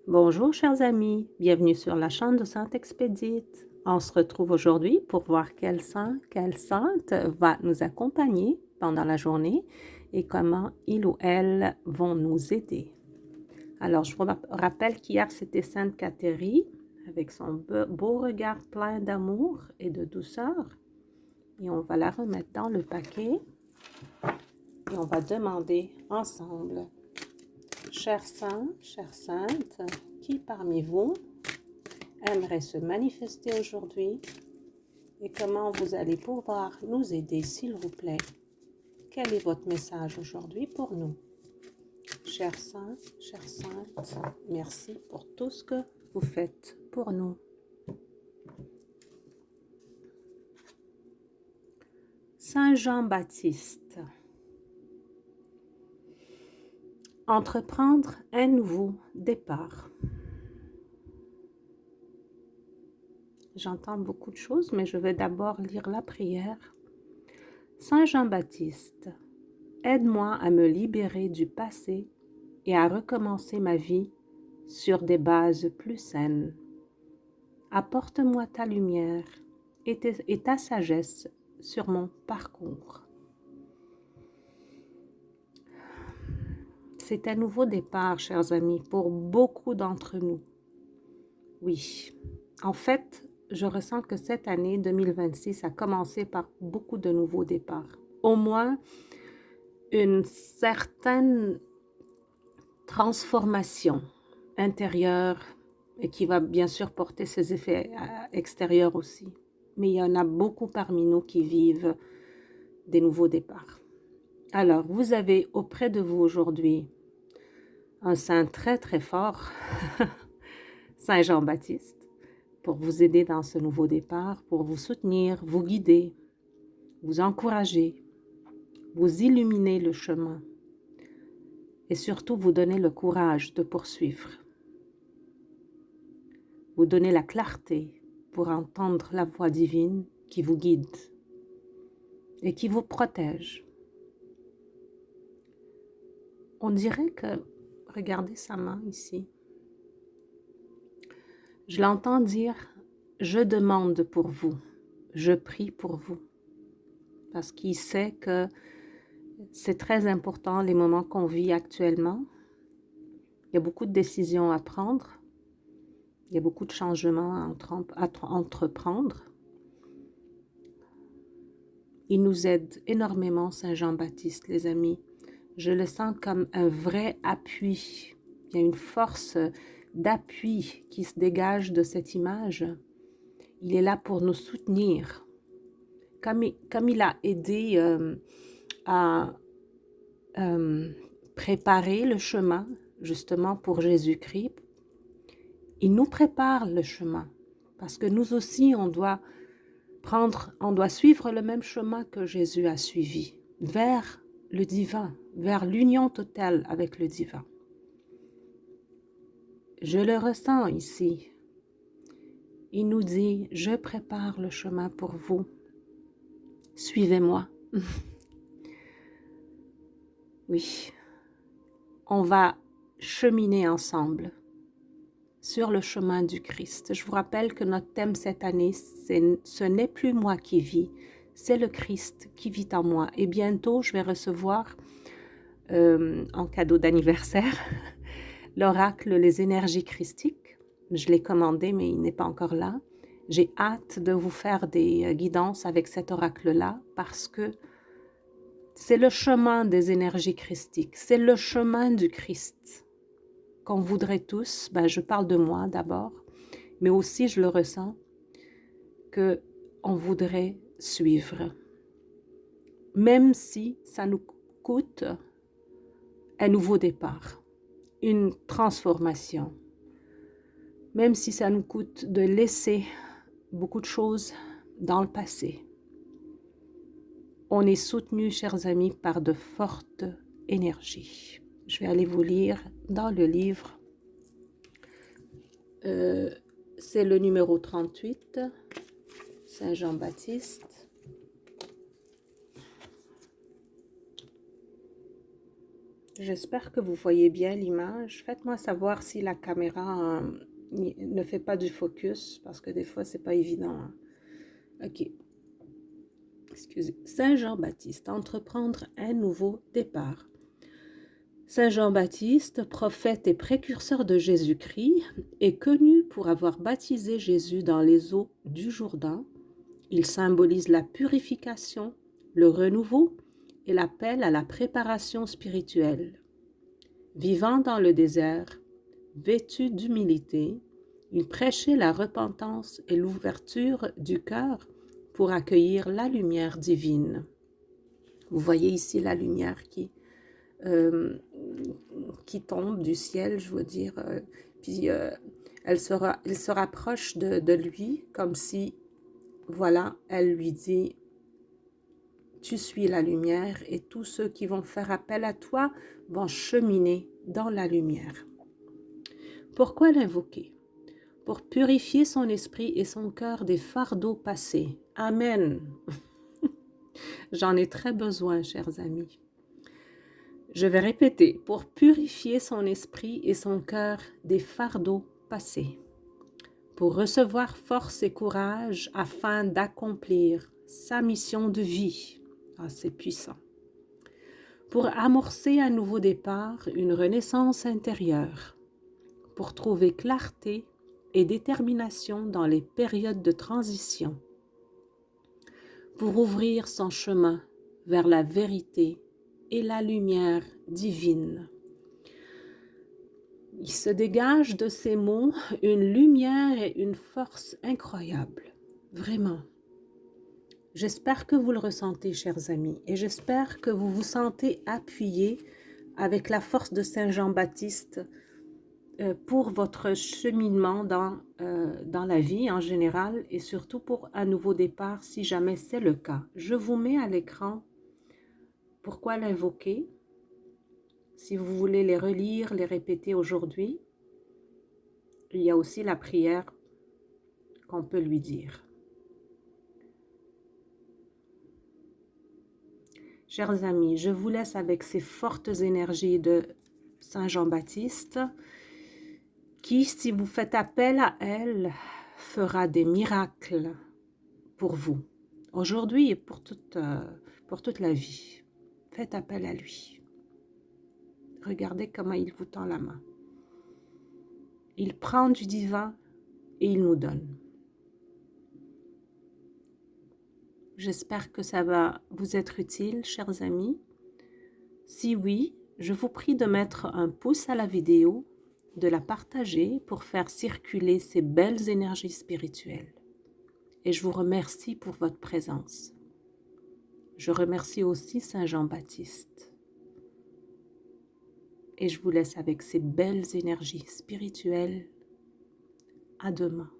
Bonjour chers amis, bienvenue sur la chaîne de Sainte Expédite. On se retrouve aujourd'hui pour voir quel saint, quelle sainte va nous accompagner pendant la journée et comment il ou elle vont nous aider. Alors je vous rappelle qu'hier c'était Sainte Catherine avec son beau regard plein d'amour et de douceur. Et on va la remettre dans le paquet et on va demander ensemble: Cher saint, chère sainte, qui parmi vous aimerait se manifester aujourd'hui et comment vous allez pouvoir nous aider, s'il vous plaît? Quel est votre message aujourd'hui pour nous? Cher saint, chère sainte, merci pour tout ce que vous faites pour nous. Saint Jean-Baptiste. Entreprendre un nouveau départ. J'entends beaucoup de choses, mais je vais d'abord lire la prière. Saint Jean-Baptiste, aide-moi à me libérer du passé et à recommencer ma vie sur des bases plus saines. Apporte-moi ta lumière et ta sagesse sur mon parcours. C'est un nouveau départ, chers amis, pour beaucoup d'entre nous. Oui, en fait, je ressens que cette année 2026 a commencé par beaucoup de nouveaux départs. Au moins une certaine transformation intérieure et qui va bien sûr porter ses effets extérieurs aussi. Mais il y en a beaucoup parmi nous qui vivent des nouveaux départs. Alors, vous avez auprès de vous aujourd'hui un saint très très fort, Saint Jean-Baptiste, pour vous aider dans ce nouveau départ, pour vous soutenir, vous guider, vous encourager, vous illuminer le chemin et surtout vous donner le courage de poursuivre. Vous donner la clarté pour entendre la voix divine qui vous guide et qui vous protège. On dirait que, regardez sa main ici, je l'entends dire: je demande pour vous, je prie pour vous. Parce qu'il sait que c'est très important les moments qu'on vit actuellement. Il y a beaucoup de décisions à prendre, il y a beaucoup de changements à entreprendre. Il nous aide énormément, Saint Jean-Baptiste, les amis. Je le sens comme un vrai appui. Il y a une force d'appui qui se dégage de cette image. Il est là pour nous soutenir. Comme il a aidé à préparer le chemin, justement pour Jésus-Christ, il nous prépare le chemin. Parce que nous aussi, on doit suivre le même chemin que Jésus a suivi, vers le divin, vers l'union totale avec le divin. Je le ressens ici. Il nous dit: je prépare le chemin pour vous. Suivez-moi. Oui, on va cheminer ensemble sur le chemin du Christ. Je vous rappelle que notre thème cette année, ce n'est plus moi qui vis, c'est le Christ qui vit en moi. Et bientôt, je vais recevoir en cadeau d'anniversaire l'oracle Les énergies christiques. Je l'ai commandé, mais il n'est pas encore là. J'ai hâte de vous faire des guidances avec cet oracle-là parce que c'est le chemin des énergies christiques, c'est le chemin du Christ qu'on voudrait tous. Je parle de moi d'abord, mais aussi je le ressens, qu'on voudrait suivre. Même si ça nous coûte un nouveau départ, une transformation. Même si ça nous coûte de laisser beaucoup de choses dans le passé. On est soutenu, chers amis, par de fortes énergies. Je vais aller vous lire dans le livre. C'est le numéro 38, Saint Jean-Baptiste. J'espère que vous voyez bien l'image. Faites-moi savoir si la caméra ne fait pas du focus, parce que des fois, c'est pas évident, hein. Ok, excusez. Saint Jean-Baptiste, entreprendre un nouveau départ. Saint Jean-Baptiste, prophète et précurseur de Jésus-Christ, est connu pour avoir baptisé Jésus dans les eaux du Jourdain. Il symbolise la purification, le renouveau et l'appel à la préparation spirituelle. Vivant dans le désert, vêtu d'humilité, il prêchait la repentance et l'ouverture du cœur pour accueillir la lumière divine. Vous voyez ici la lumière euh, qui tombe du ciel, je veux dire, puis il se rapproche de lui comme si, voilà, elle lui dit, tu suis la lumière et tous ceux qui vont faire appel à toi vont cheminer dans la lumière. Pourquoi l'invoquer? Pour purifier son esprit et son cœur des fardeaux passés. Amen. J'en ai très besoin, chers amis. Je vais répéter, pour purifier son esprit et son cœur des fardeaux passés, pour recevoir force et courage afin d'accomplir sa mission de vie. Ah, c'est puissant. Pour amorcer un nouveau départ, une renaissance intérieure, pour trouver clarté et détermination dans les périodes de transition, pour ouvrir son chemin vers la vérité et la lumière divine. Il se dégage de ces mots une lumière et une force incroyables, vraiment. J'espère que vous le ressentez, chers amis, et j'espère que vous vous sentez appuyés avec la force de Saint Jean-Baptiste pour votre cheminement dans la vie en général et surtout pour un nouveau départ si jamais c'est le cas. Je vous mets à l'écran pourquoi l'invoquer. Si vous voulez les relire, les répéter aujourd'hui, il y a aussi la prière qu'on peut lui dire. Chers amis, je vous laisse avec ces fortes énergies de Saint Jean-Baptiste qui, si vous faites appel à elle, fera des miracles pour vous, aujourd'hui et pour toute la vie. Faites appel à lui. Regardez comment il vous tend la main. Il prend du divin et il nous donne. J'espère que ça va vous être utile, chers amis. Si oui, je vous prie de mettre un pouce à la vidéo, de la partager pour faire circuler ces belles énergies spirituelles. Et je vous remercie pour votre présence. Je remercie aussi Saint Jean-Baptiste. Et je vous laisse avec ces belles énergies spirituelles. À demain.